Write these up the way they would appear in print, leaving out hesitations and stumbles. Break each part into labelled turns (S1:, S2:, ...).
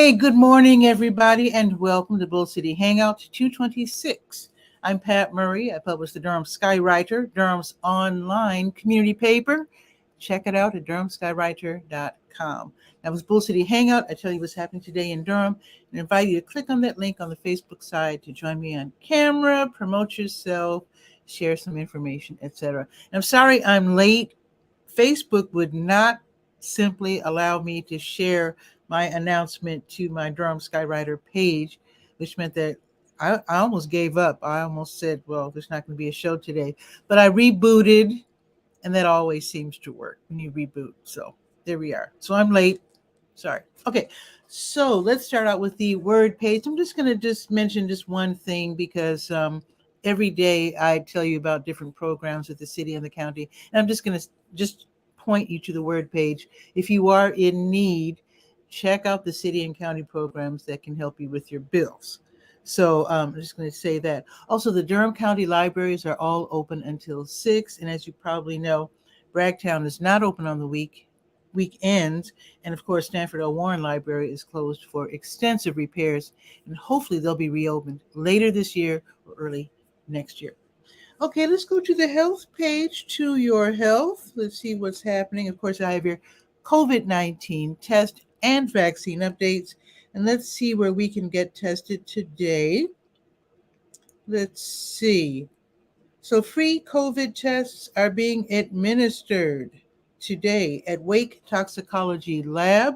S1: Hey, good morning, everybody, and welcome to Bull City Hangout 226. I'm Pat Murray. I publish the Durham Skywriter, Durham's online community paper. Check it out at durhamskywriter.com. That was Bull City Hangout. I tell you what's happening today in Durham and invite you to click on that link on the Facebook side to join me on camera, promote yourself, share some information, etc. And I'm sorry I'm late. Facebook would not simply allow me to share my announcement to my Durham Skywriter page, which meant that I almost gave up. I almost said, well, there's not going to be a show today. But I rebooted, and that always seems to work when you reboot. So there we are. So I'm late. Sorry. Okay, so let's start out with the word page. I'm just going to mention just one thing because every day I tell you about different programs at the city and the county. And I'm just going to just point you to the word page. If you are in need, check out the city and county programs that can help you with your bills. So I'm just going to say that. Also, the Durham County libraries are all open until 6. And as you probably know, Bragtown is not open on the weekends. And of course, Stanford L. Warren Library is closed for extensive repairs. And hopefully they'll be reopened later this year or early next year. Okay, let's go to the health page, to your health. Let's see what's happening. Of course, I have your COVID-19 test and vaccine updates. And let's see where we can get tested today. Let's see. So free COVID tests are being administered today at Wake Toxicology Lab.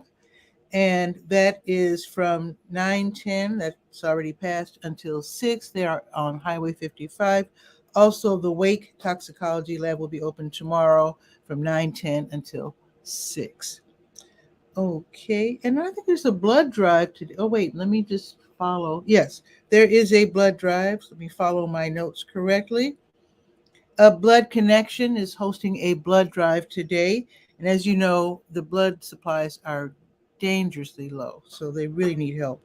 S1: And that is from 9:10, that's already passed, until 6. They are on Highway 55. Also, the Wake Toxicology Lab will be open tomorrow from 9:10 until 6. Okay, and I think there's a blood drive today. Oh, wait, let me just follow. Yes, there is a blood drive. So let me follow my notes correctly. A Blood Connection is hosting a blood drive today. And as you know, the blood supplies are dangerously low, so they really need help.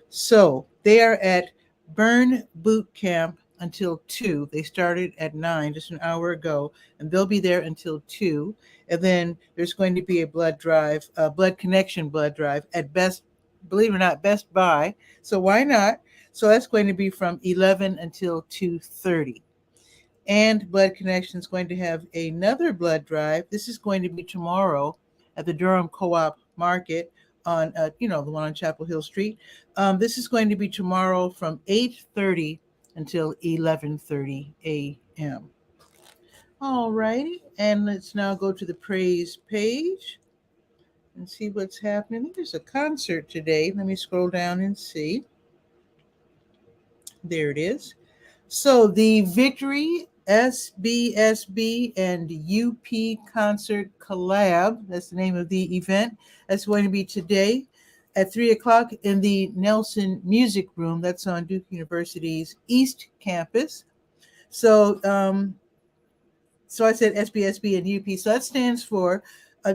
S1: So they are at Burn Boot Camp until 2. They started at 9, just an hour ago, and they'll be there until 2. And then there's going to be a blood drive, a Blood Connection blood drive at believe it or not, Best Buy. So why not? So that's going to be from 11 until 2:30. And Blood Connection is going to have another blood drive. This is going to be tomorrow at the Durham Co-op Market on, the one on Chapel Hill Street. This is going to be tomorrow from 8:30 until 11:30 a.m. All righty, and let's now go to the praise page and see what's happening. I think there's a concert today. Let me scroll down and see. There it is. So the Victory SBSB and UP Concert Collab, that's the name of the event. That's going to be today at 3 o'clock in the Nelson Music Room. That's on Duke University's East Campus. So I said SBSB and UP. So that stands for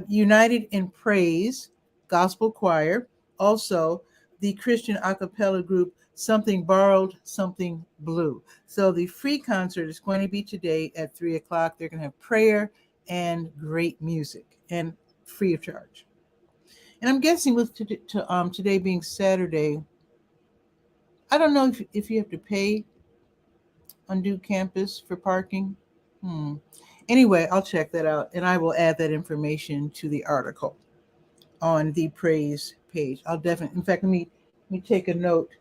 S1: United in Praise Gospel Choir. Also, the Christian a cappella group Something Borrowed, Something Blue. So the free concert is going to be today at 3 o'clock. They're going to have prayer and great music and free of charge. And I'm guessing with today being Saturday, I don't know if you have to pay on Duke campus for parking. Anyway, I'll check that out, and I will add that information to the article on the praise page. I'll definitely, in fact, let me take a note.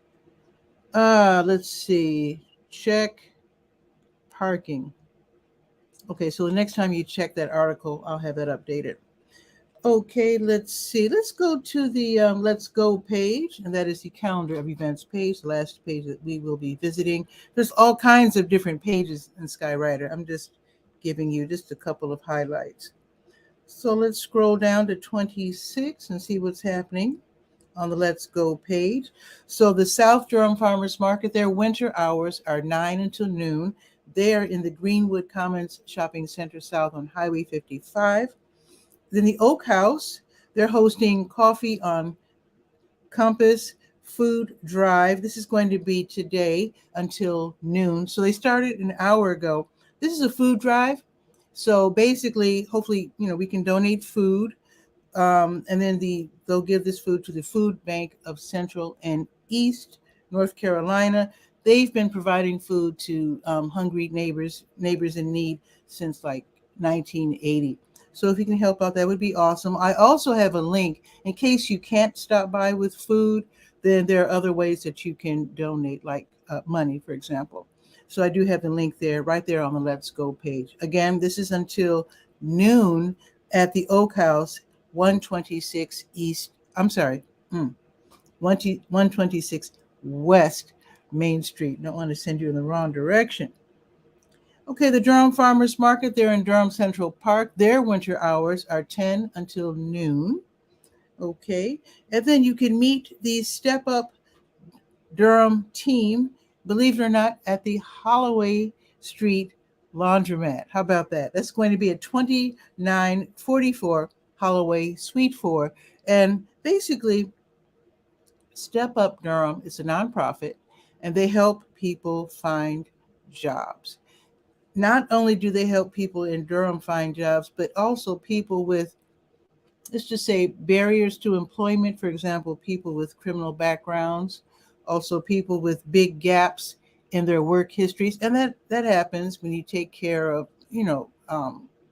S1: Let's see. Check parking. Okay, so the next time you check that article, I'll have that updated. Okay, let's see. Let's go to the Let's Go page, and that is the calendar of events page, the last page that we will be visiting. There's all kinds of different pages in Skywriter. I'm just giving you just a couple of highlights. So let's scroll down to 26 and see what's happening on the Let's Go page. So the South Durham Farmers Market, their winter hours are 9 until noon. They are in the Greenwood Commons Shopping Center South on Highway 55. Then the Oak House, they're hosting Coffee on Compass Food Drive. This is going to be today until noon. So they started an hour ago. This is a food drive. So basically, hopefully, we can donate food. And then the they'll give this food to the Food Bank of Central and East North Carolina. They've been providing food to hungry neighbors in need since like 1980. So if you can help out, that would be awesome. I also have a link in case you can't stop by with food. Then there are other ways that you can donate, like money, for example. So I do have the link there, right there on the Let's Go page. Again, this is until noon at the Oak House, 126 East. I'm sorry, 126 West Main Street. Don't want to send you in the wrong direction. Okay, the Durham Farmers Market, they're in Durham Central Park. Their winter hours are 10 until noon. Okay, and then you can meet the Step Up Durham team, believe it or not, at the Holloway Street Laundromat. How about that? That's going to be at 2944 Holloway, Suite 4. And basically, Step Up Durham is a nonprofit, and they help people find jobs. Not only do they help people in Durham find jobs, but also people with, let's just say, barriers to employment. For example, people with criminal backgrounds, also people with big gaps in their work histories. And that happens when you take care of,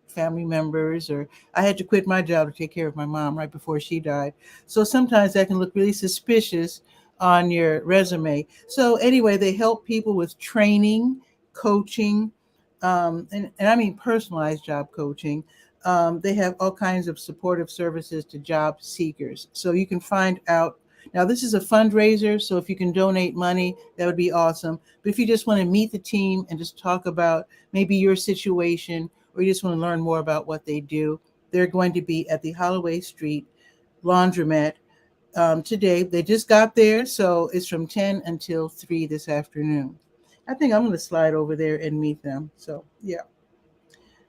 S1: family members, or I had to quit my job to take care of my mom right before she died. So sometimes that can look really suspicious on your resume. So anyway, they help people with training, coaching, and I mean personalized job coaching. They have all kinds of supportive services to job seekers. So you can find out. Now, this is a fundraiser, so if you can donate money, that would be awesome. But if you just want to meet the team and just talk about maybe your situation, or you just want to learn more about what they do, they're going to be at the Holloway Street Laundromat today. They just got there, so it's from 10 until 3 this afternoon. I think I'm going to slide over there and meet them. So, yeah.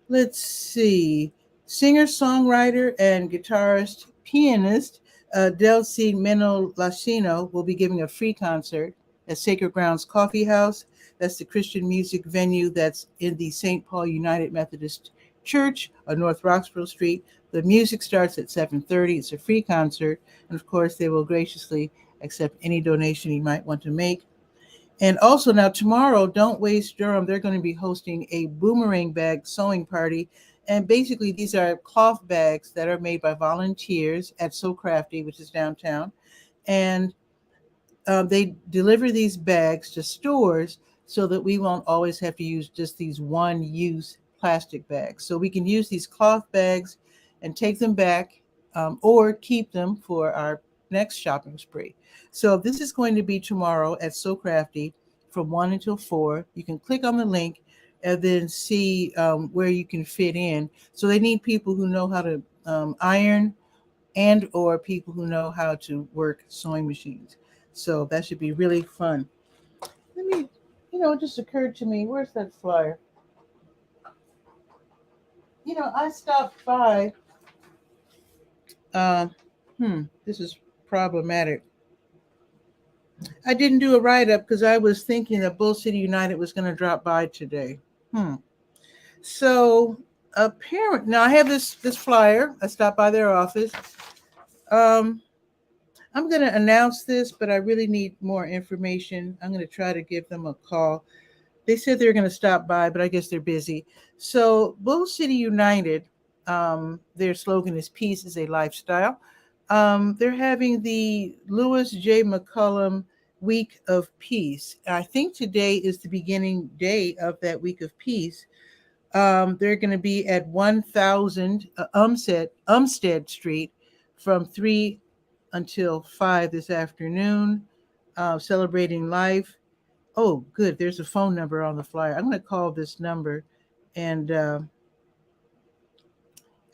S1: Let's see. Singer, songwriter, and guitarist, pianist 𝗕𝗨𝗟𝗟 will be giving a free concert at Sacred Grounds Coffee House. That's the Christian music venue that's in the St. Paul United Methodist Church on North Roxborough Street. The music starts at 7:30. It's a free concert. And of course, they will graciously accept any donation you might want to make. And also now tomorrow, Don't Waste Durham, they're going to be hosting a boomerang bag sewing party. And basically these are cloth bags that are made by volunteers at So Crafty, which is downtown. And they deliver these bags to stores so that we won't always have to use just these one-use plastic bags. So we can use these cloth bags and take them back or keep them for our next shopping spree. So this is going to be tomorrow at So Crafty from 1 until 4. You can click on the link and then see where you can fit in. So they need people who know how to iron and or people who know how to work sewing machines. So that should be really fun. Let me, it just occurred to me, where's that flyer? I stopped by. This is problematic. I didn't do a write-up because I was thinking that Bull City United was going to drop by today. So apparently, now I have this flyer. I stopped by their office. I'm going to announce this, but I really need more information. I'm going to try to give them a call. They said they're going to stop by, but I guess they're busy. So Bull City United, their slogan is "Peace is a Lifestyle." They're having the Lewis J. McCollum Week of Peace. I think today is the beginning day of that Week of Peace. They're going to be at 1000 Umstead Street from 3 until 5 this afternoon, celebrating life. Oh, good. There's a phone number on the flyer. I'm going to call this number. And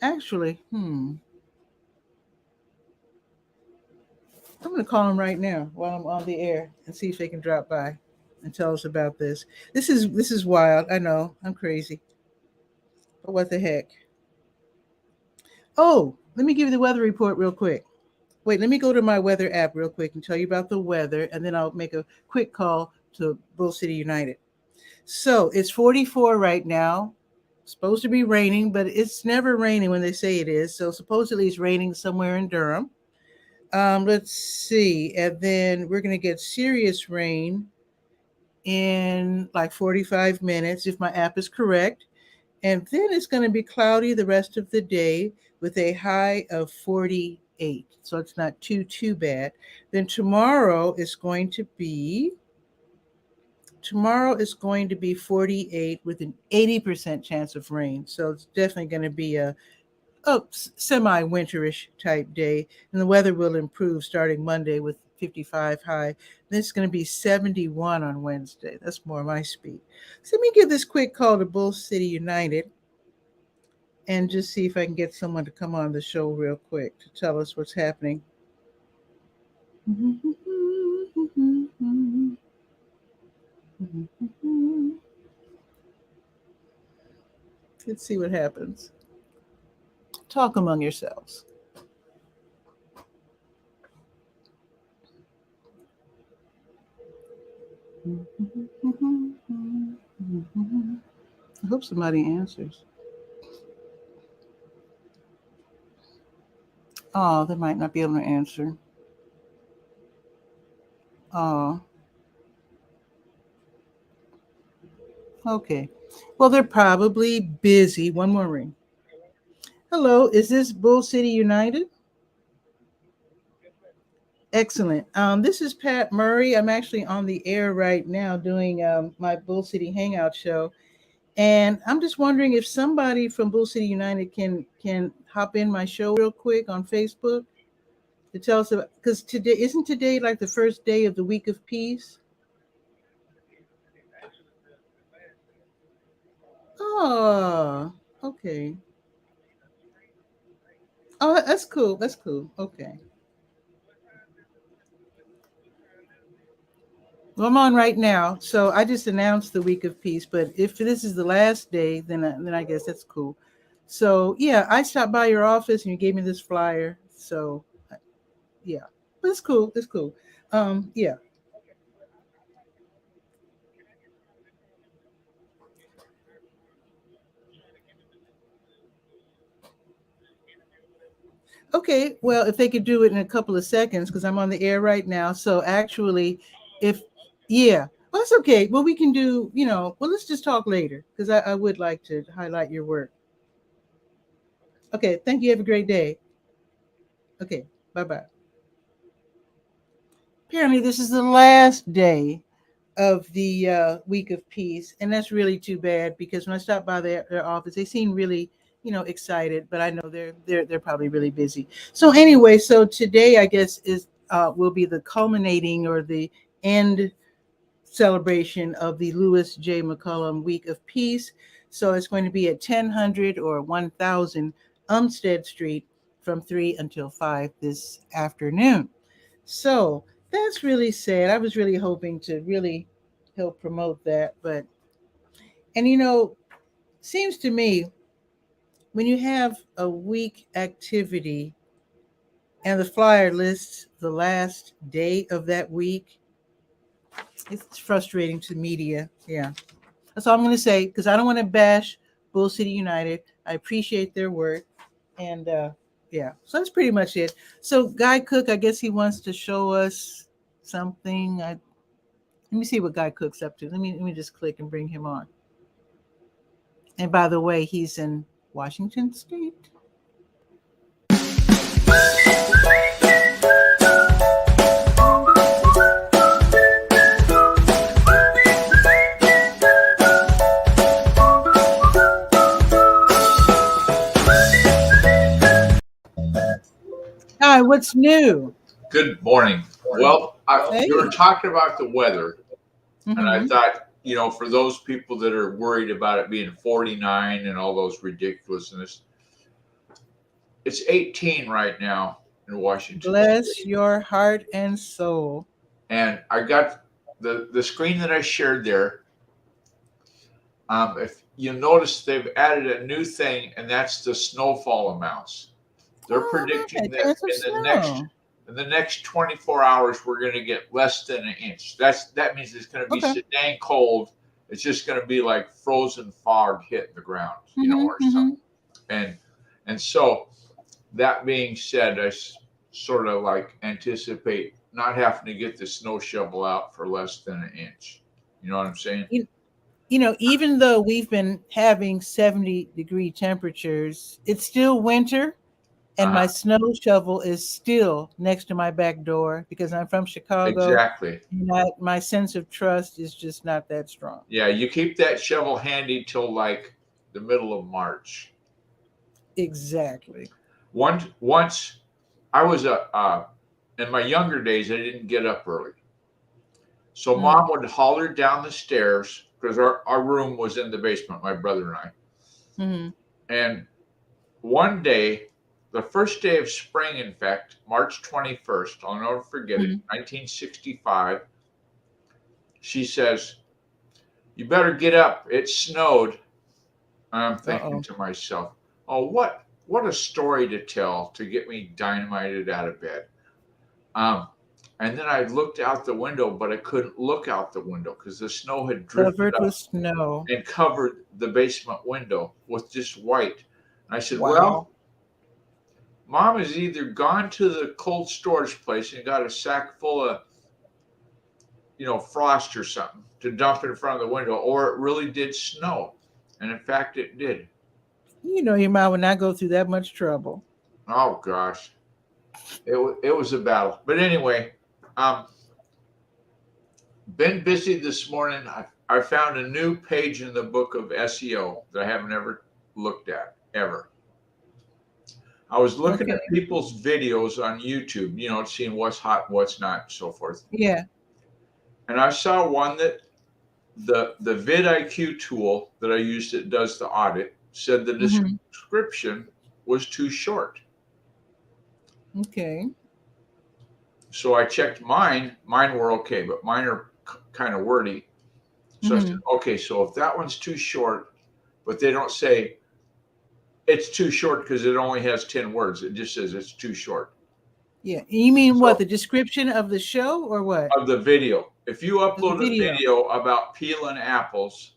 S1: actually, I'm going to call them right now while I'm on the air and see if they can drop by and tell us about this. This is wild. I know. I'm crazy. But what the heck? Oh, let me give you the weather report real quick. Wait, let me go to my weather app real quick and tell you about the weather, and then I'll make a quick call to Bull City United. So it's 44 right now. It's supposed to be raining, but it's never raining when they say it is. So supposedly it's raining somewhere in Durham. Let's see. And then we're going to get serious rain in like 45 minutes if my app is correct. And then it's going to be cloudy the rest of the day with a high of 48. So it's not too bad. Then tomorrow is going to be 48 with an 80% chance of rain. So it's definitely going to be a semi-winterish type day, and the weather will improve starting Monday with 55 high. Then it's going to be 71 on Wednesday. That's more my speed. So let me give this quick call to Bull City United and just see if I can get someone to come on the show real quick to tell us what's happening. Let's see what happens. Talk among yourselves. I hope somebody answers. Oh, they might not be able to answer. Oh. Okay. Well, they're probably busy. One more ring. Hello, is this Bull City United? Excellent. This is Pat Murray. I'm actually on the air right now doing my Bull City Hangout show. And I'm just wondering if somebody from Bull City United can hop in my show real quick on Facebook to tell us about, because isn't today like the first day of the week of peace? Oh, okay. Oh, that's cool. That's cool. Okay. Well, I'm on right now, so I just announced the week of peace. But if this is the last day, then I guess that's cool. So yeah, I stopped by your office and you gave me this flyer. So yeah, but it's cool. It's cool. Yeah. Okay. Well, if they could do it in a couple of seconds, because I'm on the air right now. So actually, if yeah, well, that's okay. Well, we can do. Well, let's just talk later because I would like to highlight your work. Okay. Thank you. Have a great day. Okay. Bye bye. Apparently, this is the last day of the week of peace, and that's really too bad because when I stopped by their office, they seemed really, excited. But I know they're probably really busy. So anyway, so today I guess is will be the culminating or the end celebration of the Lewis J. McCollum Week of Peace. So it's going to be at 1000 or 1000 Umstead Street from 3 until 5 this afternoon. So that's really sad. I was really hoping to really help promote that. And seems to me when you have a week activity and the flyer lists the last day of that week, it's frustrating to media. Yeah. That's all I'm going to say because I don't want to bash Bull City United. I appreciate their work. And yeah, so that's pretty much it. So Guy Cook, I guess he wants to show us something. Let me see what Guy Cook's up to. Let me just click and bring him on. And by the way, he's in Washington State. Hi, what's new?
S2: Good morning. Well,
S1: Hey.
S2: you were talking about the weather, and I
S1: Mhm.
S2: thought, for those people that are worried about it being 49 and all those ridiculousness, it's 18 right now in Washington
S1: Bless
S2: State.
S1: your heart and soul.
S2: And I got the screen that I shared there. If you notice, they've added a new thing, and that's the snowfall amounts. They're predicting
S1: right.
S2: that
S1: Chance of
S2: in the next 24 hours we're going to get less than an inch. That means it's going to be
S1: Okay.
S2: so dang cold. It's just going to be like frozen fog hitting the ground, or something. And so that being said, sort of like anticipate not having to get the snow shovel out for less than an inch. You know what I'm saying?
S1: Even though we've been having 70-degree temperatures, it's still winter, and my
S2: Uh-huh.
S1: snow shovel is still next to my back door because I'm from Chicago.
S2: Exactly.
S1: And my sense of trust is just not that strong.
S2: Yeah, you keep that shovel handy till like the middle of March.
S1: Exactly.
S2: Once I was in my younger days, I didn't get up early. So Mom would holler down the stairs because our room was in the basement, my brother and I.
S1: Mm-hmm.
S2: And one day, the first day of spring, in fact, March 21st, I'll never forget it, 1965, she says, "You better get up. It snowed." And I'm thinking to myself, oh, what a story to tell to get me dynamited out of bed. And then I looked out the window, but I couldn't look out the window because the snow had drifted
S1: Covered
S2: up
S1: with snow.
S2: and covered the basement window with just white. And I said,
S1: Wow.
S2: well, Mom has either gone to the cold storage place and got a sack full of, frost or something to dump in front of the window, or it really did snow. And in fact, it did.
S1: Your mom would not go through that much trouble.
S2: Oh, gosh. It was a battle. But anyway, been busy this morning. I found a new page in the book of SEO that I haven't ever looked at, ever. I was looking at people's videos on YouTube, seeing what's hot, what's not, and so forth.
S1: Yeah.
S2: And I saw one that the vidIQ tool that I used that does the audit said the description was too short.
S1: Okay.
S2: So I checked mine. Mine were okay, but mine are kind of wordy. So I said, okay, so if that one's too short, but they don't say it's too short because it only has 10 words. It just says it's too short.
S1: Yeah. You mean what? The description of the show or what?
S2: Of the video. If you upload a video about peeling apples,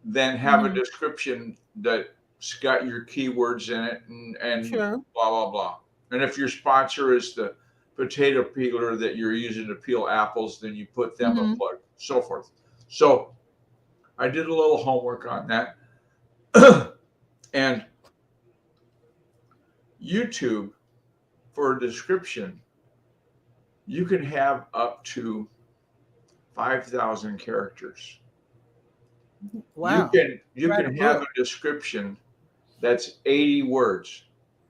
S2: then have a description that's got your keywords in it and
S1: sure.
S2: blah, blah, blah. And if your sponsor is the potato peeler that you're using to peel apples, then you put them a plug, so forth. So I did a little homework on that. And YouTube, for a description, you can have up to 5,000 characters.
S1: Wow.
S2: You can have a description that's 80 words.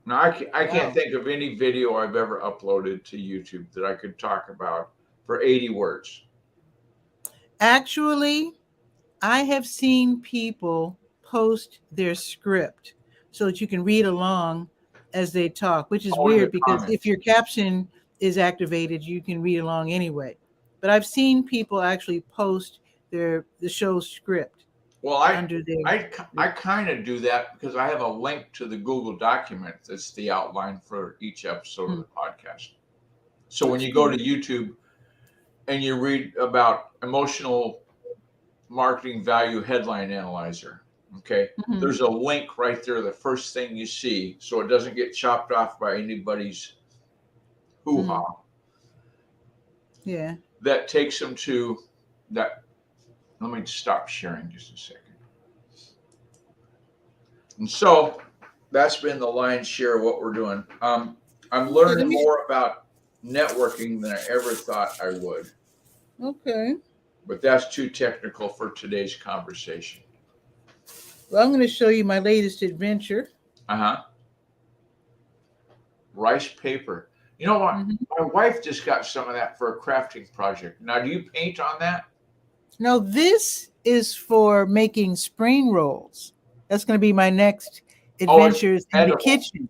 S2: Now, I can't think of any video I've ever uploaded to YouTube that I could talk about for 80 words.
S1: Actually, I have seen people post their script so that you can read along as they talk, which is weird because if your caption is activated, you can read along anyway. But I've seen people actually post the show's script.
S2: Well, I kind of do that because I have a link to the Google document that's the outline for each episode of the podcast. So when you go to YouTube and you read about emotional marketing value headline analyzer, okay, there's a link right there, the first thing you see, so it doesn't get chopped off by anybody's hoo-ha.
S1: Yeah.
S2: That takes them to that. Let me stop sharing just a second. And so that's been the lion's share of what we're doing. I'm learning more about networking than I ever thought I would.
S1: Okay.
S2: But that's too technical for today's conversation.
S1: Well, I'm going to show you my latest adventure.
S2: Rice paper. You know what? My wife just got some of that for a crafting project. Now, do you paint on that?
S1: No, this is for making spring rolls. That's going to be my next adventures in the kitchen.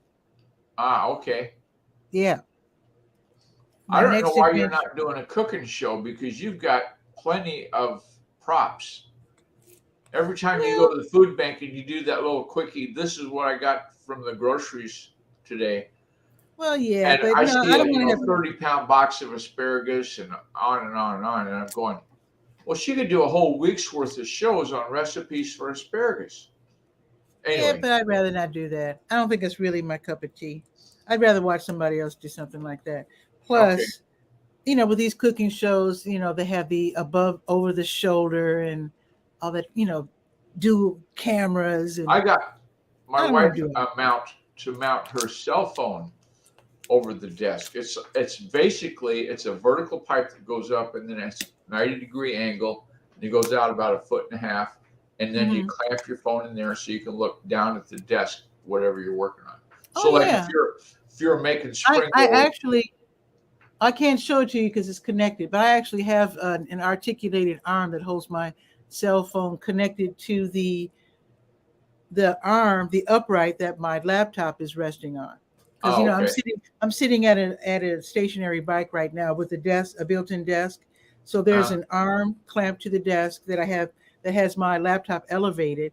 S2: Ah, okay.
S1: Yeah.
S2: I don't know why you're not doing a cooking show because you've got plenty of props. Every time you go to the food bank and you do that little quickie, this is what I got from the groceries today.
S1: Well, yeah,
S2: and
S1: but
S2: I
S1: no,
S2: see
S1: I don't want to have
S2: 30-pound box of asparagus and on and on and on. And I'm going, well, she could do a whole week's worth of shows on recipes for asparagus. Anyway.
S1: Yeah, but I'd rather not do that. I don't think it's really my cup of tea. I'd rather watch somebody else do something like that.
S2: Okay.
S1: Plus, with these cooking shows, they have the above over the shoulder and all that, do cameras, and
S2: I got my
S1: I don't
S2: wife
S1: want to do it.
S2: to mount her cell phone over the desk. It's basically it's a vertical pipe that goes up and then it's 90-degree angle and it goes out about 1.5 feet, and then you clamp your phone in there so you can look down at the desk, whatever you're working on. So like
S1: Yeah.
S2: if you're making spring
S1: I
S2: rolls,
S1: actually, I can't show it to you because it's connected, but I actually have an articulated arm that holds my cell phone connected to the arm, the upright that my laptop is resting on. Because
S2: okay.
S1: I'm sitting at a stationary bike right now with a built-in desk. So there's an arm clamped to the desk that I have that has my laptop elevated.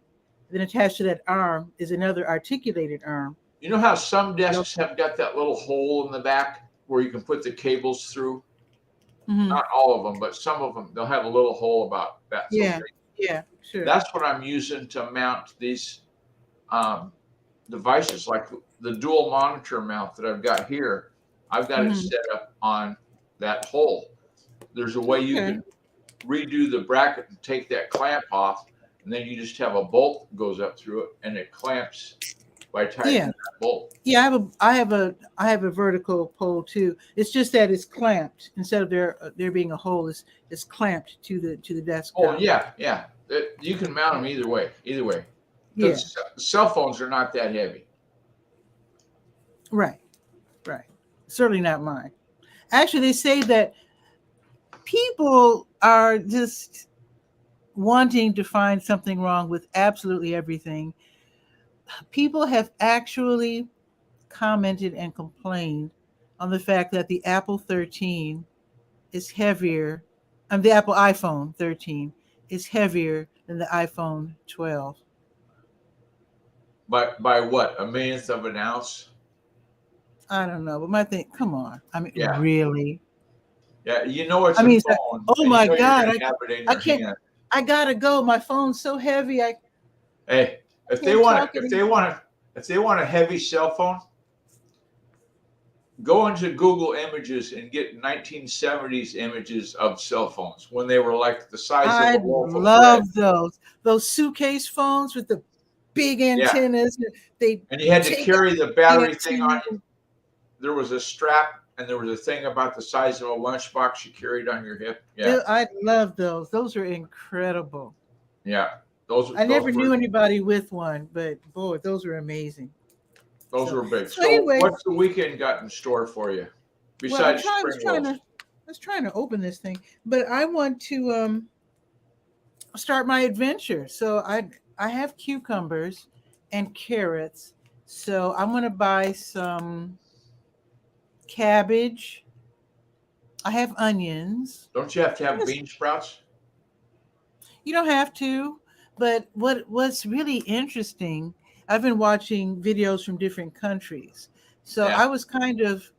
S1: Then attached to that arm is another articulated arm.
S2: You know how some desks have got that little hole in the back where you can put the cables through? Not all of them, but some of them, they'll have a little hole about that.
S1: Yeah, sure.
S2: That's what I'm using to mount these devices, like the dual monitor mount that I've got here. I've got it set up on that hole. There's a way you can redo the bracket and take that clamp off, and then you just have a bolt that goes up through it, and it clamps by tightening that bolt.
S1: Yeah, I have a vertical pole too. It's just that it's clamped instead of there being a hole. It's clamped to the desk.
S2: Oh yeah. You can mount them either way.
S1: Yeah.
S2: Cell phones are not that heavy.
S1: Right. Certainly not mine. Actually, they say that people are just wanting to find something wrong with absolutely everything. People have actually commented and complained on the fact that the Apple 13 is heavier, the Apple iPhone 13 is heavier than the iPhone 12.
S2: By what? A millionth of an ounce?
S1: I don't know, but my thing, come on. I mean,
S2: Yeah.
S1: Really?
S2: Yeah, it's
S1: I mean,
S2: a phone.
S1: Oh my God,
S2: I can't.
S1: Hand. I gotta go. My phone's so heavy.
S2: Hey, if they want a heavy cell phone, go into Google Images and get 1970s images of cell phones when they were like the size of a loaf of bread.
S1: I love those suitcase phones with the big antennas.
S2: Yeah. And you had to carry the battery thing on you. There was a strap and there was a thing about the size of a lunchbox you carried on your hip. Yeah,
S1: I love those. Those are incredible.
S2: Yeah,
S1: I never knew anybody with one, but boy, those are amazing.
S2: Those were big. So
S1: anyway,
S2: what's the weekend got in store for you? Besides
S1: I was trying to open this thing, but I want to start my adventure. So I have cucumbers and carrots. So I'm going to buy some cabbage. I have onions.
S2: Don't you have to have bean sprouts?
S1: You don't have to, but what's really interesting, I've been watching videos from different countries. So I was kind of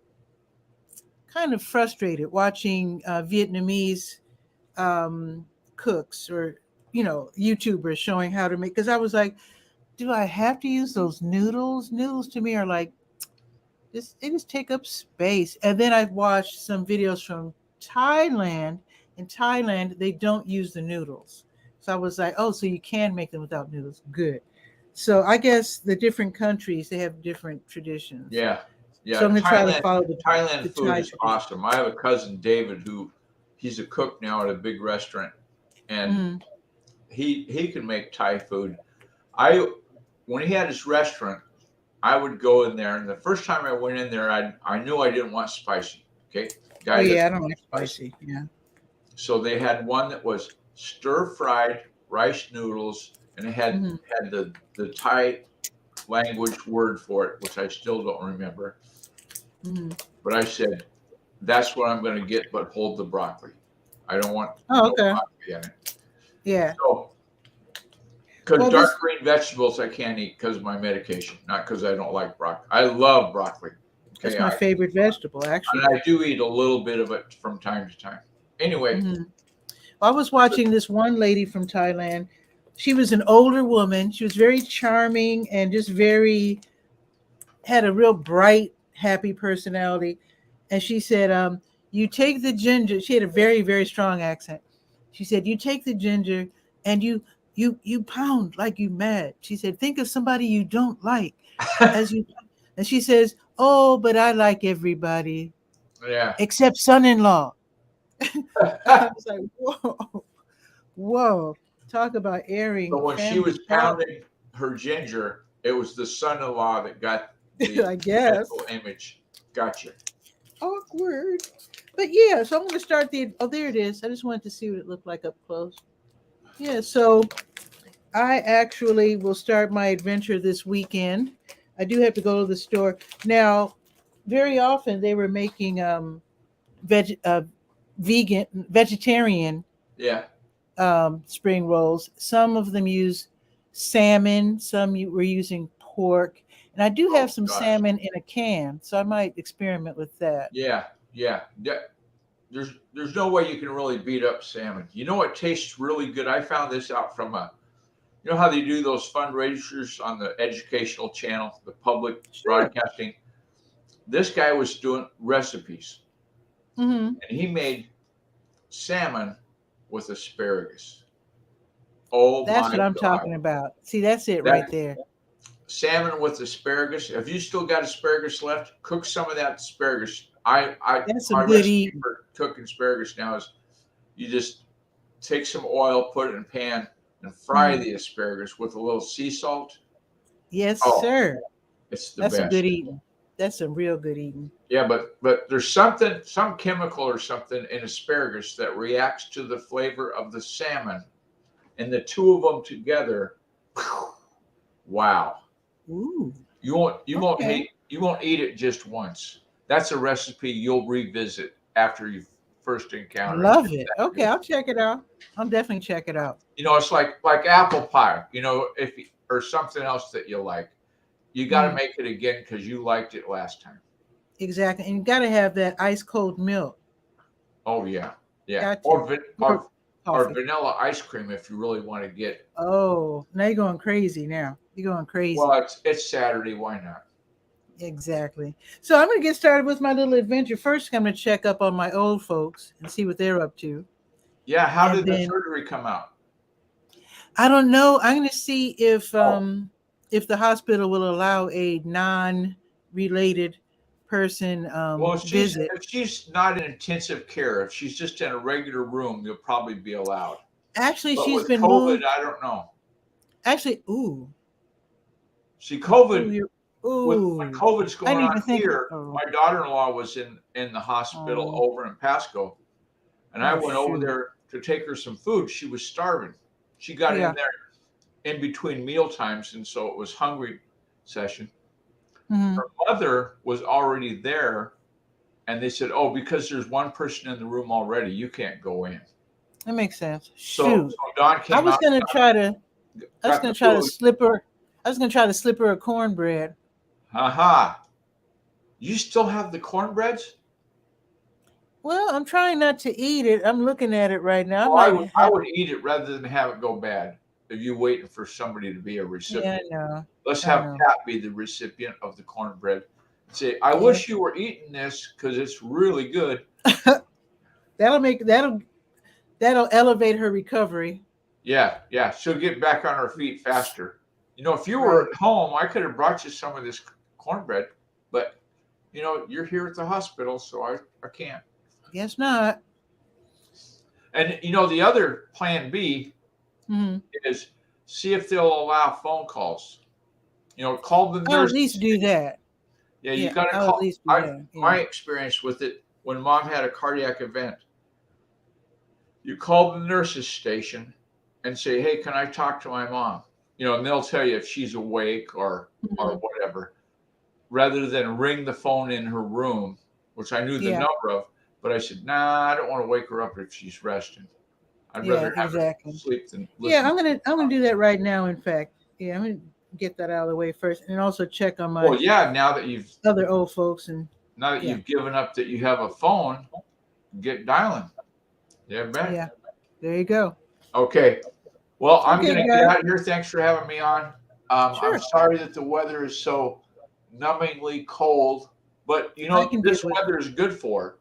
S1: frustrated watching Vietnamese cooks or YouTubers showing how to make, because I was like, do I have to use those noodles? Noodles to me are like they just take up space. And then I've watched some videos from Thailand. In Thailand, they don't use the noodles. So I was like, oh, so you can make them without noodles. Good. So I guess the different countries, they have different traditions.
S2: Yeah.
S1: So I'm going to try to follow
S2: Thailand food is awesome. I have a cousin, David, he's a cook now at a big restaurant, and he can make Thai food. When he had his restaurant, I would go in there, and the first time I went in there, I knew I didn't want spicy. Okay.
S1: I don't like spicy. Yeah.
S2: So they had one that was stir-fried rice noodles, and it had the Thai language word for it, which I still don't remember. But I said, that's what I'm going to get, but hold the broccoli. I don't want broccoli in it.
S1: Yeah.
S2: So, because dark green vegetables I can't eat because of my medication, not because I don't like broccoli. I love broccoli. Okay?
S1: That's my favorite vegetable, actually.
S2: And I do eat a little bit of it from time to time. Anyway.
S1: I was watching this one lady from Thailand. She was an older woman. She was very charming and just had a real bright happy personality. And she said, you take the ginger. She had a very, very strong accent. She said, you take the ginger and you pound like you mad. She said, think of somebody you don't like as you. And she says, oh, but I like everybody
S2: Yeah.
S1: except son-in-law. I was like, whoa, whoa. Talk about airing
S2: So when she
S1: family
S2: was
S1: talk.
S2: pounding her ginger, it was the son-in-law that got the
S1: I guess.
S2: mental image. Gotcha.
S1: Awkward. But yeah, so I'm going to start there it is. I just wanted to see what it looked like up close. Yeah, so I actually will start my adventure this weekend. I do have to go to the store. Now, very often they were making vegetarian
S2: Yeah.
S1: spring rolls. Some of them use salmon, were using pork. And I do have some
S2: gosh.
S1: salmon in a can, so I might experiment with that.
S2: Yeah. There's no way you can really beat up salmon. You know what tastes really good? I found this out from you know how they do those fundraisers on the educational channel, the public broadcasting? This guy was doing recipes.
S1: Mm-hmm.
S2: And he made salmon with asparagus. Oh,
S1: that's
S2: my
S1: what I'm
S2: God.
S1: talking about. See, that's it right there.
S2: Salmon with asparagus. If you still got asparagus left, cook some of that asparagus.
S1: That's some
S2: my
S1: good
S2: recipe
S1: eating.
S2: for cooking asparagus now is you just take some oil, put it in a pan, and fry the asparagus with a little sea salt.
S1: Yes,
S2: Oh,
S1: sir.
S2: It's the
S1: That's
S2: best.
S1: some good eating. That's some real good eating.
S2: Yeah, but there's some chemical or something in asparagus that reacts to the flavor of the salmon, and the two of them together, wow.
S1: Ooh.
S2: You won't eat it just once. That's a recipe you'll revisit after you first encounter it.
S1: Love it. Okay, I'll check it out. I'll definitely check it out.
S2: You know, it's like apple pie. You know, or something else that you like, you got to make it again because you liked it last time.
S1: Exactly, and you got to have that ice cold milk.
S2: Oh yeah.
S1: Or
S2: vanilla ice cream if you really want to get.
S1: Oh, now you're going crazy. You're going crazy.
S2: Well, it's Saturday. Why not?
S1: Exactly. So I'm going to get started with my little adventure. First, I'm going to check up on my old folks and see what they're up to.
S2: Yeah. How did the surgery come out?
S1: I don't know. I'm going to see if the hospital will allow a non-related person visit.
S2: If she's not in intensive care, if she's just in a regular room, you'll probably be allowed.
S1: Actually,
S2: but
S1: she's
S2: with
S1: been
S2: COVID,
S1: moved.
S2: I don't know.
S1: Actually, ooh.
S2: See, COVID.
S1: Ooh.
S2: When COVID's going on here, my daughter-in-law was in the hospital over in Pasco, and I went over there to take her some food. She was starving. She got in there in between meal times, and so it was hungry session. Her mother was already there, and they said, "Oh, because there's one person in the room already, you can't go in."
S1: That makes sense.
S2: So Dawn came out.
S1: I was going to try to slip her. I was going to try to slip her a cornbread.
S2: Aha! You still have the cornbreads?
S1: Well, I'm trying not to eat it. I'm looking at it right now.
S2: I would eat it rather than have it go bad. If you're waiting for somebody to be a recipient, let's have Pat be the recipient of the cornbread. Say, I wish you were eating this because it's really good.
S1: That'll elevate her recovery.
S2: Yeah, she'll get back on her feet faster. You know, if you were at home, I could have brought you some of this cornbread, but you know, you're here at the hospital, so I can't.
S1: Guess not.
S2: And you know, the other plan B is see if they'll allow phone calls. You know, call the nurse.
S1: I'll at least do that.
S2: Yeah, you got to call. My experience with it when Mom had a cardiac event, you call the nurse's station and say, "Hey, can I talk to my mom?" You know, and they'll tell you if she's awake or whatever, rather than ring the phone in her room, which I knew the number of. But I said, nah, I don't want to wake her up if she's resting. I'd rather have her sleep than listen.
S1: Yeah, I'm gonna do that right now. In fact, I'm gonna get that out of the way first, and also check on my.
S2: Well, yeah. Now that you've
S1: other old folks and
S2: now that you've given up that you have a phone, get dialing. Yeah, bet.
S1: Yeah, there you go.
S2: Okay. Well, I'm gonna get out of here. Thanks for having me on. I'm sorry that the weather is so numbingly cold But you
S1: I
S2: know,
S1: can
S2: this
S1: deal with
S2: weather is good for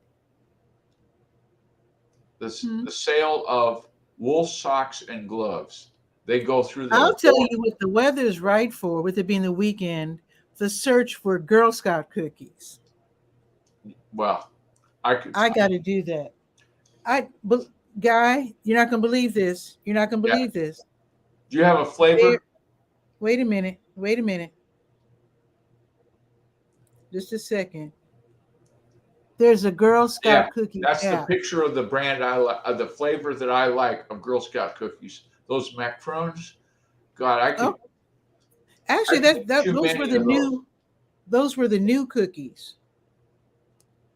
S2: this,
S1: it.
S2: the sale of wool socks and gloves. They go through the
S1: I'll tell
S2: door.
S1: you what the weather is right for, with it being the weekend, the search for Girl Scout cookies.
S2: Well, I could,
S1: I got to do that. But Guy, you're not going to believe this. You're not going to
S2: yeah.
S1: believe this.
S2: Do you have a flavor?
S1: There, wait a minute. Wait a minute. Just a second. There's a Girl
S2: Yeah,
S1: Scout cookie
S2: that's the
S1: app.
S2: picture of the brand I like, of the flavor that I like of Girl Scout cookies. Those macaroons, God, I
S1: Oh, actually,
S2: could eat too
S1: those were
S2: many
S1: the
S2: of those.
S1: new. Those were the new cookies.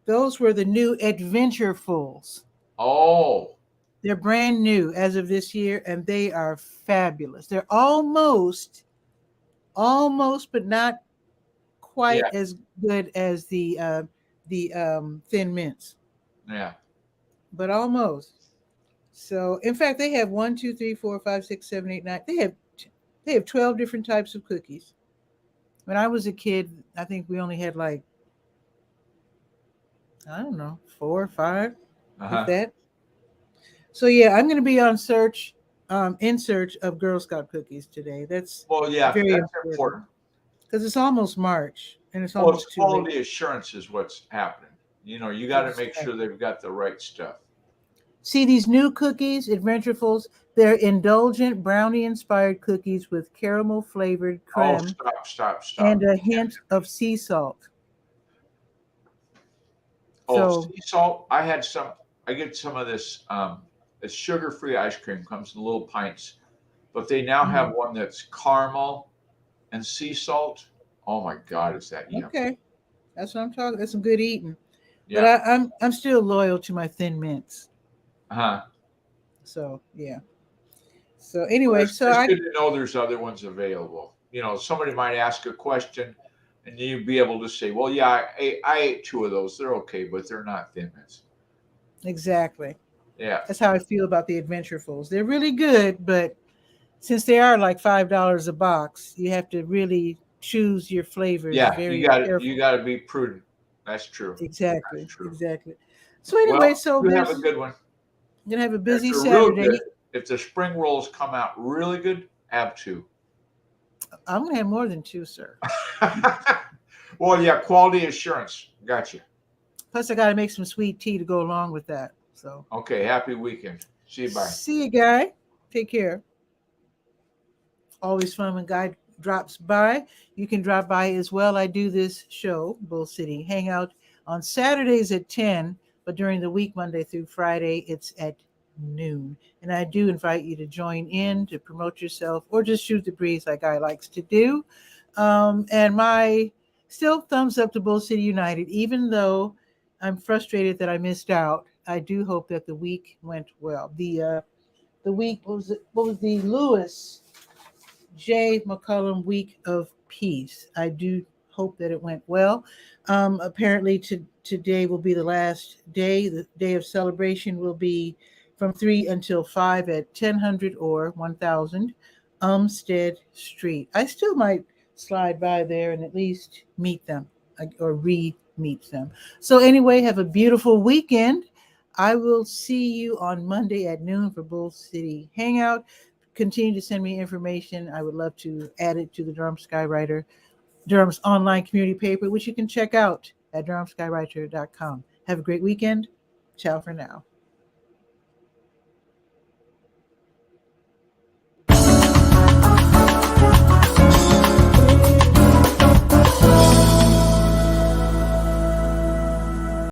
S1: Those were the new Adventurefuls.
S2: Oh,
S1: They're brand new as of this year, and they are fabulous. They're almost, but not quite
S2: yeah,
S1: as good as the Thin Mints,
S2: yeah.
S1: but almost. So, in fact, they have 1, 2, 3, 4, 5, 6, 7, 8, 9. They have 12 different types of cookies. When I was a kid, I think we only had like, I don't know, 4 or 5, if
S2: Uh-huh.
S1: that. So yeah, I'm going to be in search of Girl Scout cookies today. That's
S2: Well, yeah,
S1: very
S2: that's
S1: important
S2: important.
S1: because it's almost March and it's
S2: Well, it's
S1: almost too late.
S2: quality assurance is what's happening. You know, you got to make sure
S1: Exactly.
S2: they've got the right stuff.
S1: See these new cookies, Adventurefuls. They're indulgent brownie-inspired cookies with caramel-flavored
S2: Oh,
S1: creme
S2: stop.
S1: and a hint of sea salt.
S2: Oh,
S1: So,
S2: sea salt. I get some of this. It's sugar-free ice cream. Comes in little pints, but they now have
S1: mhm.
S2: one that's caramel and sea salt. Oh my God, is that yum?
S1: Okay, that's what I'm talking. That's some good eating. But
S2: Yeah.
S1: I'm still loyal to my Thin Mints.
S2: Uh-huh.
S1: So yeah. So
S2: Well,
S1: anyway, so
S2: it's
S1: I
S2: good to know there's other ones available. You know, somebody might ask a question, and you'd be able to say, "Well, yeah, I ate 2 of those. They're okay, but they're not Thin Mints."
S1: exactly.
S2: Yeah.
S1: That's how I feel about the Adventurefuls. They're really good, but since they are like $5 a box, you have to really choose your flavors
S2: Yeah,
S1: very
S2: you
S1: carefully.
S2: got to be prudent. That's true. That's
S1: Exactly,
S2: true.
S1: exactly. So
S2: Well,
S1: anyway, so
S2: you have a
S1: there's
S2: good one.
S1: gonna have a
S2: If
S1: busy
S2: they're real good,
S1: Saturday.
S2: if the spring rolls come out really good, have 2.
S1: I'm gonna have more than 2, sir.
S2: Well, yeah, quality assurance. Gotcha.
S1: Plus, I gotta make some sweet tea to go along with that. So,
S2: Okay, happy weekend. See you. Bye.
S1: see you, guy. Take care. Always fun when Guy drops by. You can drop by as well. I do this show, Bull City Hangout, on Saturdays at 10, but during the week, Monday through Friday, it's at noon. And I do invite you to join in to promote yourself or just shoot the breeze like Guy likes to do. And my still thumbs up to Bull City United, even though I'm frustrated that I missed out. I do hope that the week went well. The week what was the Lewis J. McCollum Week of Peace. I do hope that it went well. Apparently, today will be the last day. The day of celebration will be from 3 until 5 at 1000 or 1000 Umstead Street. I still might slide by there and at least meet them or re-meet them. So, anyway, have a beautiful weekend. I will see you on Monday at noon for Bull City Hangout. Continue to send me information. I would love to add it to the Durham Skywriter, Durham's online community paper, which you can check out at durhamskywriter.com. Have a great weekend. Ciao for now.